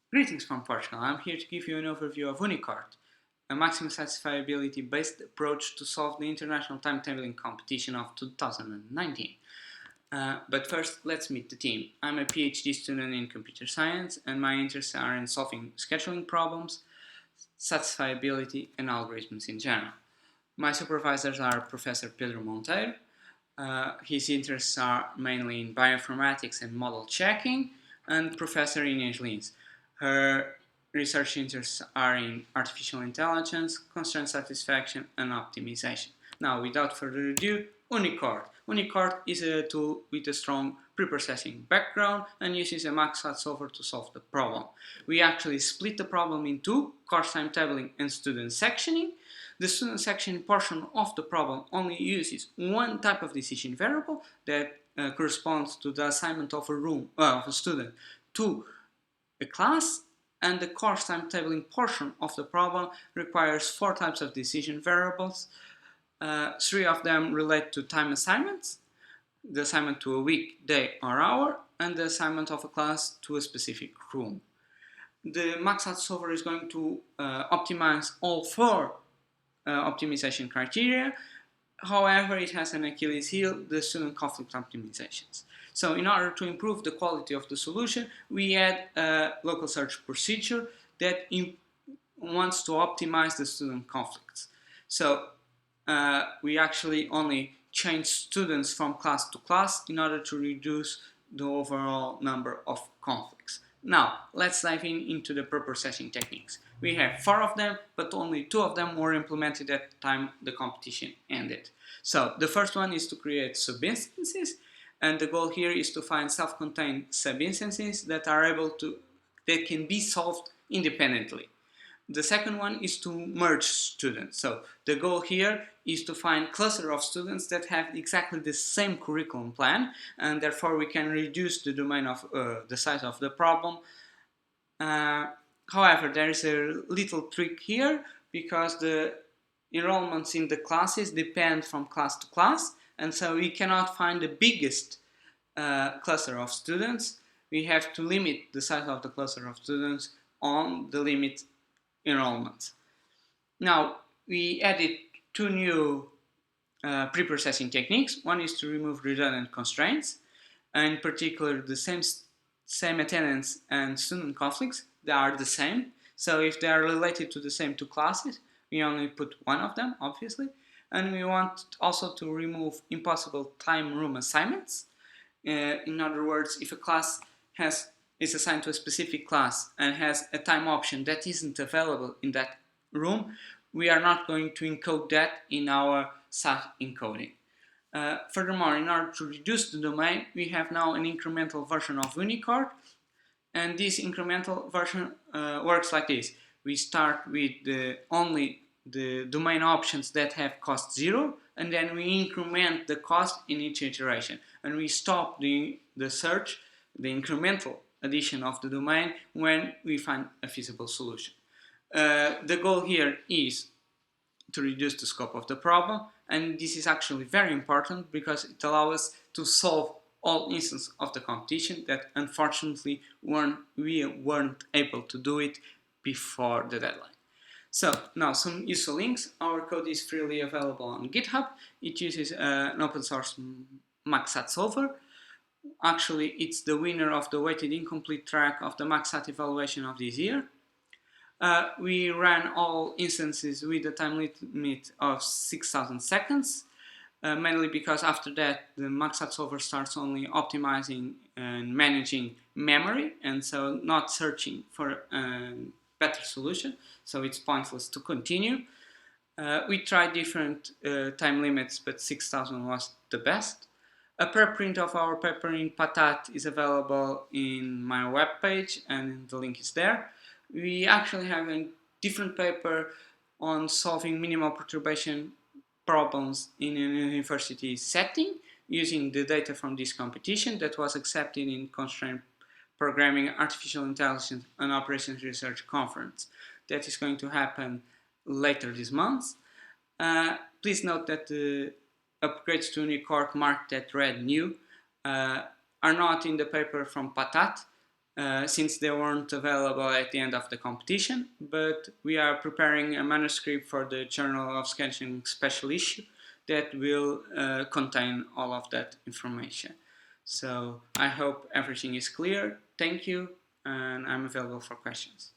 Greetings from Portugal. I'm here to give you an overview of UniCorT, a maximum satisfiability based approach to solve the international timetabling competition of 2019. But first, let's meet the team. I'm a PhD student in computer science, and my interests are in solving scheduling problems, satisfiability, and algorithms in general. My supervisors are Professor Pedro Monteiro. His interests are mainly in bioinformatics and model checking, and Professor Inês Lins. Her research interests are in artificial intelligence, constraint satisfaction, and optimization. Now, without further ado, UniCorT. UniCorT is a tool with a strong preprocessing background and uses a max-sat solver to solve the problem. We actually split the problem in two, course timetabling and student sectioning. The student sectioning portion of the problem only uses one type of decision variable that corresponds to the assignment of a student to a class, and the course timetabling portion of the problem requires four types of decision variables. Three of them relate to time assignments, the assignment to a week, day, or hour, and the assignment of a class to a specific room. The max-sat solver is going to optimize all four optimization criteria. However, it has an Achilles heel, the student conflict optimizations. So in order to improve the quality of the solution, we add a local search procedure that wants to optimize the student conflicts. So we actually only change students from class to class in order to reduce the overall number of conflicts. Now, let's dive into the preprocessing techniques. We have four of them, but only two of them were implemented at the time the competition ended. So the first one is to create subinstances, and the goal here is to find self-contained subinstances that can be solved independently. The second one is to merge students. So the goal here is to find cluster of students that have exactly the same curriculum plan, and therefore we can reduce the domain of the size of the problem. However, there is a little trick here, because the enrollments in the classes depend from class to class, and so we cannot find the biggest cluster of students. We have to limit the size of the cluster of students on the limit enrollment. Now, we added two new preprocessing techniques. One is to remove redundant constraints, and in particular the same attendance and student conflicts. They are the same, so if they are related to the same two classes, we only put one of them, obviously. And we want also to remove impossible time room assignments. In other words, if a class is assigned to a specific class and has a time option that isn't available in that room, we are not going to encode that in our SAT encoding. Furthermore, in order to reduce the domain, we have now an incremental version of UniCorT, and this incremental version works like this. We start with only the domain options that have cost 0, and then we increment the cost in each iteration, and we stop the search, the incremental addition of the domain, when we find a feasible solution. The goal here is to reduce the scope of the problem, and this is actually very important because it allows us to solve all instances of the competition that unfortunately we weren't able to do it before the deadline. So now some useful links. Our code is freely available on GitHub. It uses an open source max-sat solver. Actually, it's the winner of the weighted incomplete track of the max-sat evaluation of this year. We ran all instances with a time limit of 6,000 seconds, mainly because after that the max-sat solver starts only optimizing and managing memory, and so not searching for a better solution, so it's pointless to continue. We tried different time limits, but 6,000 was the best. A preprint of our paper in Patat is available in my webpage, and the link is there. We actually have a different paper on solving minimal perturbation problems in a university setting using the data from this competition that was accepted in Constraint Programming, Artificial Intelligence and Operations Research Conference. That is going to happen later this month. Please note that the upgrades to UniCorT marked at red new are not in the paper from Patat. since they weren't available at the end of the competition, but we are preparing a manuscript for the Journal of Sketching special issue that will contain all of that information. So I hope everything is clear. Thank you, and I'm available for questions.